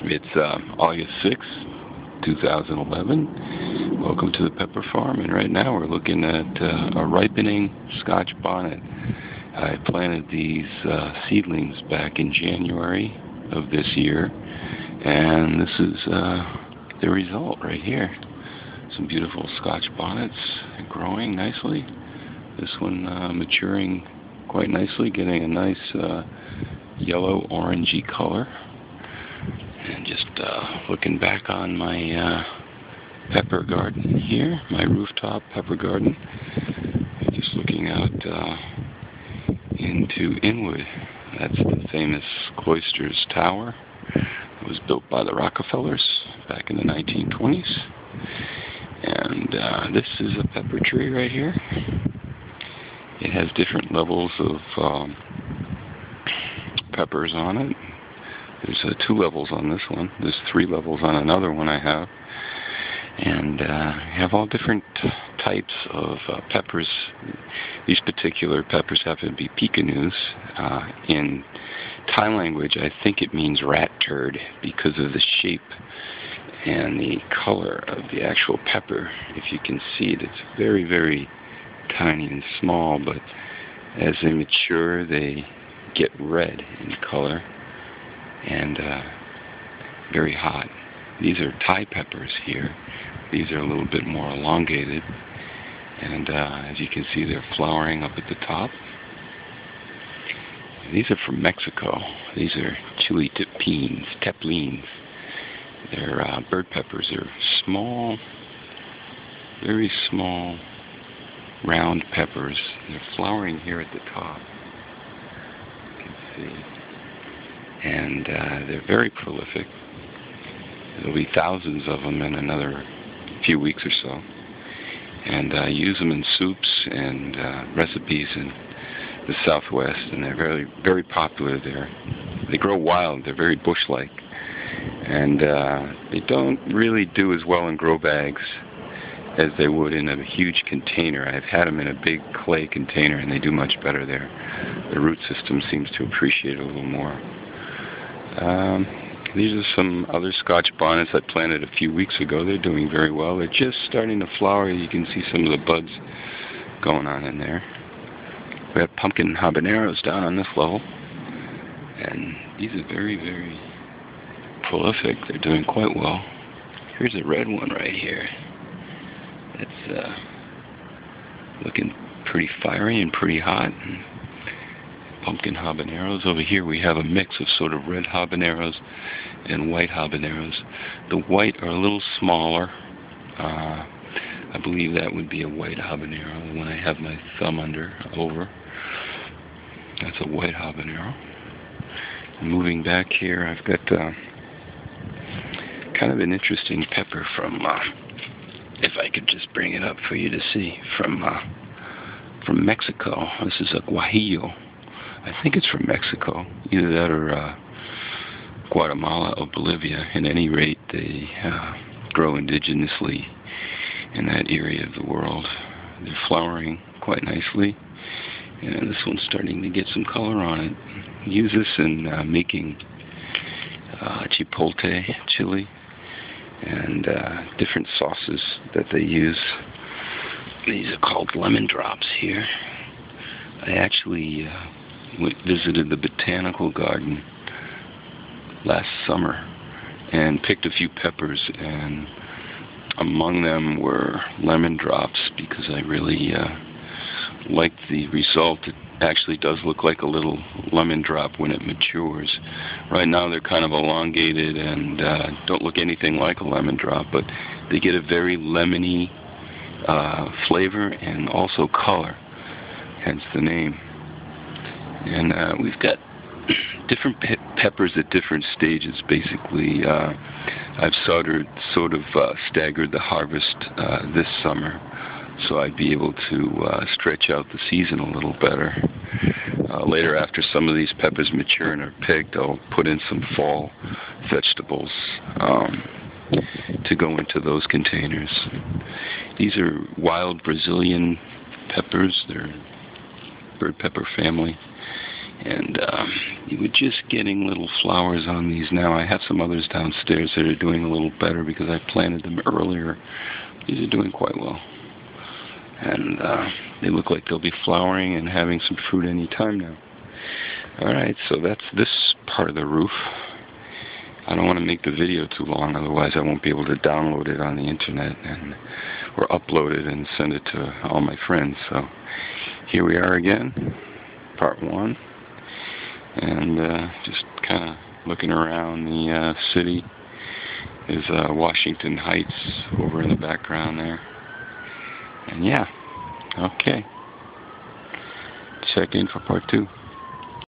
It's August 6th, 2011. Welcome to the Pepper Farm, and right now we're looking at a ripening Scotch bonnet. I planted these seedlings back in January of this year, and this is the result right here. Some beautiful Scotch bonnets growing nicely. This one maturing quite nicely, getting a nice yellow orangey color. And just looking back on my pepper garden here, my rooftop pepper garden. Just looking out into Inwood. That's the famous Cloisters Tower. It was built by the Rockefellers back in the 1920s. And this is a pepper tree right here. It has different levels of peppers on it. There's 2 levels on this one. There's 3 levels on another one I have. And have all different types of peppers. These particular peppers happen to be pecanoes. In Thai language, I think it means rat turd because of the shape and the color of the actual pepper. If you can see it, it's very, very tiny and small, but as they mature, they get red in color and very hot. These are Thai peppers here. These are a little bit more elongated, and as you can see, they're flowering up at the top. These are from Mexico. These are chili teplins. They're bird peppers. They're small, very small, round peppers. They're flowering here at the top. You can see. And they're very prolific. There'll be thousands of them in another few weeks or so. And I use them in soups and recipes in the Southwest, and they're very, very popular there. They grow wild. They're very bush-like. And they don't really do as well in grow bags as they would in a huge container. I've had them in a big clay container, and they do much better there. The root system seems to appreciate it a little more. These are some other Scotch bonnets I planted a few weeks ago. They're doing very well. They're just starting to flower. You can see some of the buds going on in there. We have pumpkin habaneros down on this level. And these are very, very prolific. They're doing quite well. Here's a red one right here. That's looking pretty fiery and pretty hot. Pumpkin habaneros. Over here we have a mix of sort of red habaneros and white habaneros. The white are a little smaller. I believe that would be a white habanero when I have my thumb over. That's a white habanero. Moving back here, I've got kind of an interesting pepper from, if I could just bring it up for you to see, from Mexico. This is a guajillo. I think it's from Mexico, either that or Guatemala or Bolivia. At any rate, they grow indigenously in that area of the world. They're flowering quite nicely, and this one's starting to get some color on it. Use this in making chipotle chili and different sauces that they use. These are called lemon drops here. I actually visited the botanical garden last summer and picked a few peppers, and among them were lemon drops because I really liked the result. It actually does look like a little lemon drop when it matures. Right now they're kind of elongated and don't look anything like a lemon drop, but they get a very lemony flavor and also color, hence the name. And we've got different peppers at different stages, basically. I've sort of staggered the harvest this summer, so I'd be able to stretch out the season a little better. Later, after some of these peppers mature and are picked, I'll put in some fall vegetables to go into those containers. These are wild Brazilian peppers. They're bird pepper family. And you were just getting little flowers on these now. I have some others downstairs that are doing a little better because I planted them earlier. These are doing quite well. And they look like they'll be flowering and having some fruit any time now. Alright, so that's this part of the roof. I don't want to make the video too long, otherwise I won't be able to download it on the internet and or upload it and send it to all my friends. So here we are again, part 1, and just kind of looking around the city. Is Washington Heights over in the background there. And yeah, okay. Check in for part 2.